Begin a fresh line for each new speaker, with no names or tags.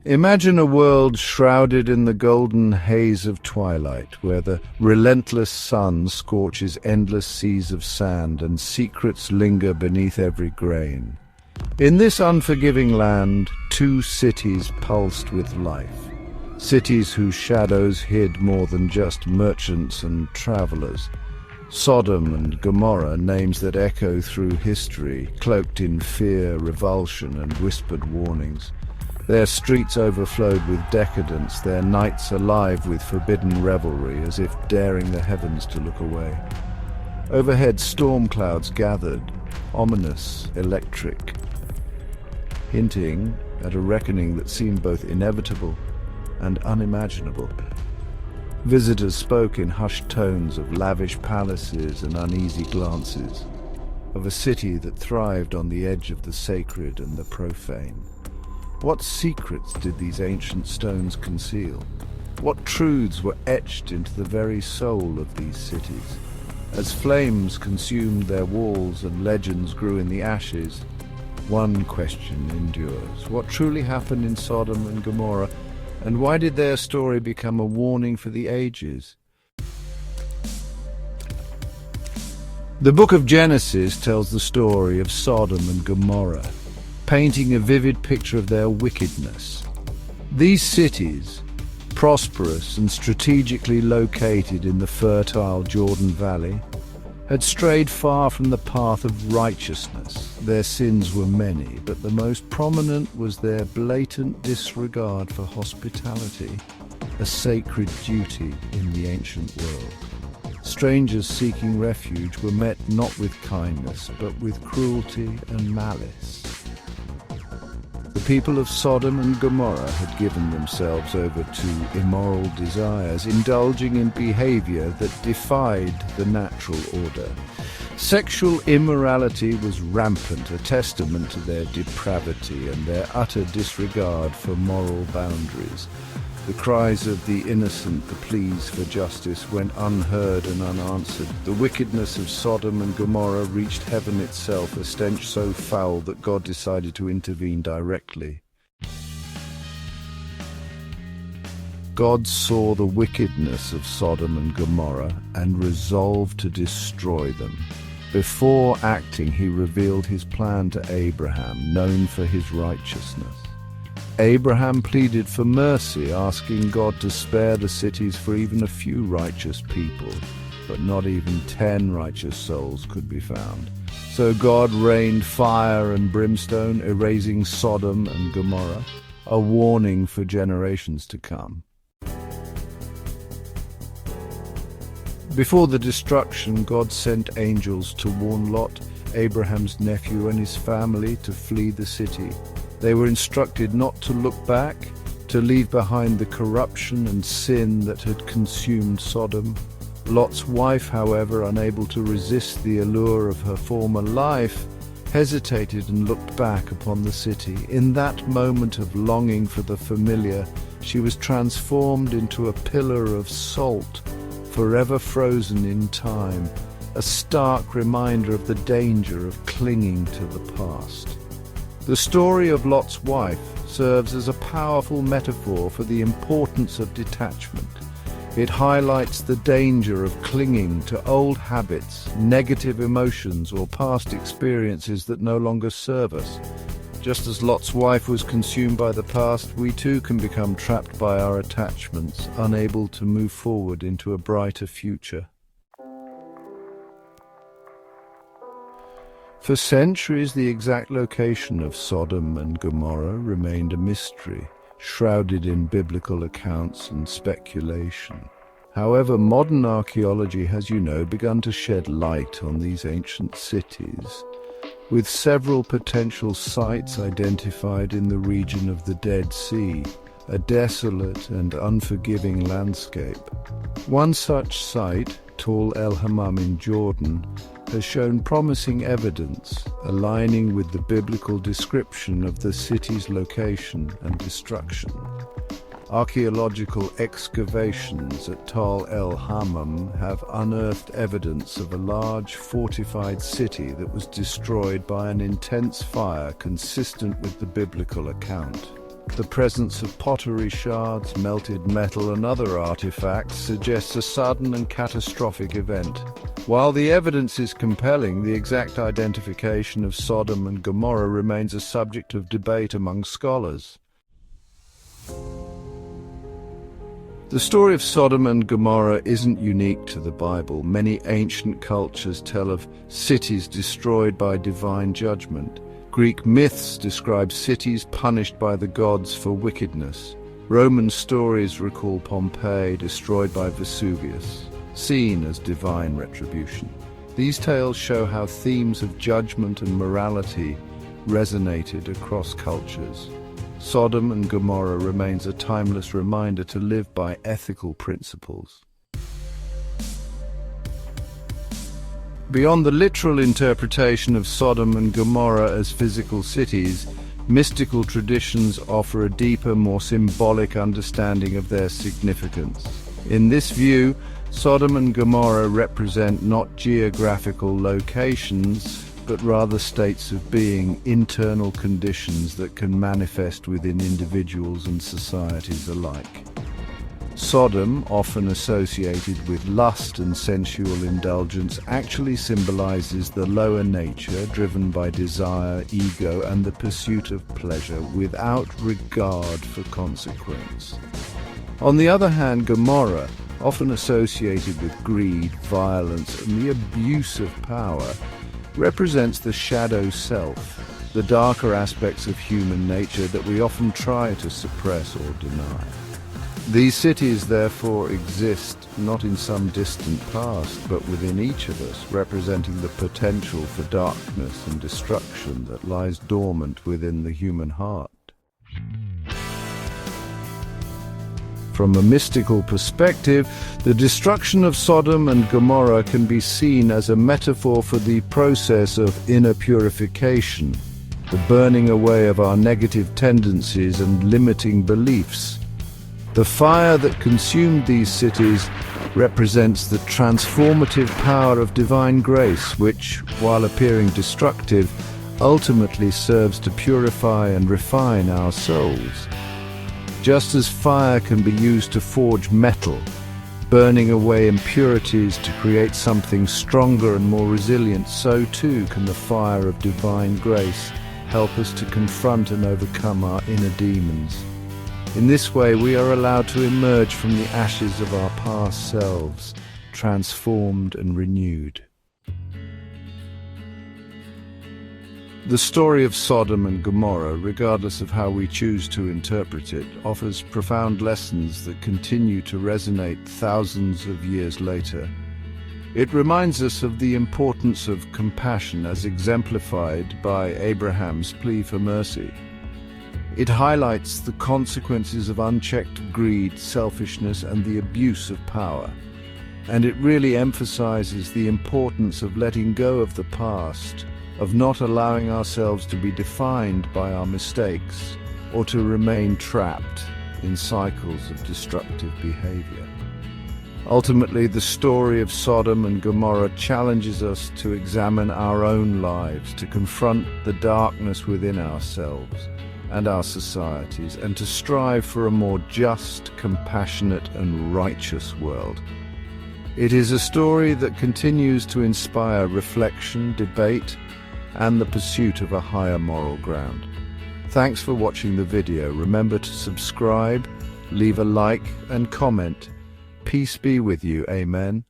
Imagine a world shrouded in the golden haze of twilight, where the relentless sun scorches endless seas of sand and secrets linger beneath every grain. In this unforgiving land, two cities pulsed with life. Cities whose shadows hid more than just merchants and travelers. Sodom and Gomorrah, names that echo through history, cloaked in fear, revulsion, and whispered warnings. Their streets overflowed with decadence, their nights alive with forbidden revelry, as if daring the heavens to look away. Overhead storm clouds gathered, ominous, electric, hinting at a reckoning that seemed both inevitable and unimaginable. Visitors spoke in hushed tones of lavish palaces and uneasy glances, of a city that thrived on the edge of the sacred and the profane. What secrets did these ancient stones conceal? What truths were etched into the very soul of these cities? As flames consumed their walls and legends grew in the ashes, one question endures. What truly happened in Sodom and Gomorrah, and why did their story become a warning for the ages? The book of Genesis tells the story of Sodom and Gomorrah, painting a vivid picture of their wickedness. These cities, prosperous and strategically located in the fertile Jordan Valley, had strayed far from the path of righteousness. Their sins were many, but the most prominent was their blatant disregard for hospitality, a sacred duty in the ancient world. Strangers seeking refuge were met not with kindness, but with cruelty and malice. The people of Sodom and Gomorrah had given themselves over to immoral desires, indulging in behavior that defied the natural order. Sexual immorality was rampant, a testament to their depravity and their utter disregard for moral boundaries. The cries of the innocent, the pleas for justice went unheard and unanswered. The wickedness of Sodom and Gomorrah reached heaven itself, a stench so foul that God decided to intervene directly. God saw the wickedness of Sodom and Gomorrah and resolved to destroy them. Before acting, he revealed his plan to Abraham, known for his righteousness. Abraham pleaded for mercy, asking God to spare the cities for even a few righteous people, but not even 10 righteous souls could be found. So God rained fire and brimstone, erasing Sodom and Gomorrah, a warning for generations to come. Before the destruction, God sent angels to warn Lot, Abraham's nephew, and his family to flee the city. They were instructed not to look back, to leave behind the corruption and sin that had consumed Sodom. Lot's wife, however, unable to resist the allure of her former life, hesitated and looked back upon the city. In that moment of longing for the familiar, she was transformed into a pillar of salt, forever frozen in time, a stark reminder of the danger of clinging to the past. The story of Lot's wife serves as a powerful metaphor for the importance of detachment. It highlights the danger of clinging to old habits, negative emotions, or past experiences that no longer serve us. Just as Lot's wife was consumed by the past, we too can become trapped by our attachments, unable to move forward into a brighter future. For centuries, the exact location of Sodom and Gomorrah remained a mystery, shrouded in biblical accounts and speculation. However, modern archaeology has, begun to shed light on these ancient cities, with several potential sites identified in the region of the Dead Sea, a desolate and unforgiving landscape. One such site, Tall El Hammam in Jordan, has shown promising evidence aligning with the biblical description of the city's location and destruction. Archaeological excavations at Tal El Hammam have unearthed evidence of a large fortified city that was destroyed by an intense fire consistent with the biblical account. The presence of pottery shards, melted metal and other artifacts suggests a sudden and catastrophic event. While the evidence is compelling, the exact identification of Sodom and Gomorrah remains a subject of debate among scholars. The story of Sodom and Gomorrah isn't unique to the Bible. Many ancient cultures tell of cities destroyed by divine judgment. Greek myths describe cities punished by the gods for wickedness. Roman stories recall Pompeii destroyed by Vesuvius, seen as divine retribution. These tales show how themes of judgment and morality resonated across cultures. Sodom and Gomorrah remains a timeless reminder to live by ethical principles. Beyond the literal interpretation of Sodom and Gomorrah as physical cities, mystical traditions offer a deeper, more symbolic understanding of their significance. In this view, Sodom and Gomorrah represent not geographical locations, but rather states of being, internal conditions that can manifest within individuals and societies alike. Sodom, often associated with lust and sensual indulgence, actually symbolizes the lower nature driven by desire, ego, and the pursuit of pleasure without regard for consequence. On the other hand, Gomorrah, often associated with greed, violence, and the abuse of power, represents the shadow self, the darker aspects of human nature that we often try to suppress or deny. These cities therefore exist not in some distant past, but within each of us, representing the potential for darkness and destruction that lies dormant within the human heart. From a mystical perspective, the destruction of Sodom and Gomorrah can be seen as a metaphor for the process of inner purification, the burning away of our negative tendencies and limiting beliefs. The fire that consumed these cities represents the transformative power of divine grace, which, while appearing destructive, ultimately serves to purify and refine our souls. Just as fire can be used to forge metal, burning away impurities to create something stronger and more resilient, so too can the fire of divine grace help us to confront and overcome our inner demons. In this way, we are allowed to emerge from the ashes of our past selves, transformed and renewed. The story of Sodom and Gomorrah, regardless of how we choose to interpret it, offers profound lessons that continue to resonate thousands of years later. It reminds us of the importance of compassion as exemplified by Abraham's plea for mercy. It highlights the consequences of unchecked greed, selfishness, and the abuse of power. And it really emphasizes the importance of letting go of the past, of not allowing ourselves to be defined by our mistakes, or to remain trapped in cycles of destructive behavior. Ultimately, the story of Sodom and Gomorrah challenges us to examine our own lives, to confront the darkness within ourselves and our societies, and to strive for a more just, compassionate, and righteous world. It is a story that continues to inspire reflection, debate, and the pursuit of a higher moral ground. Thanks for watching the video. Remember to subscribe, leave a like, and comment. Peace be with you. Amen.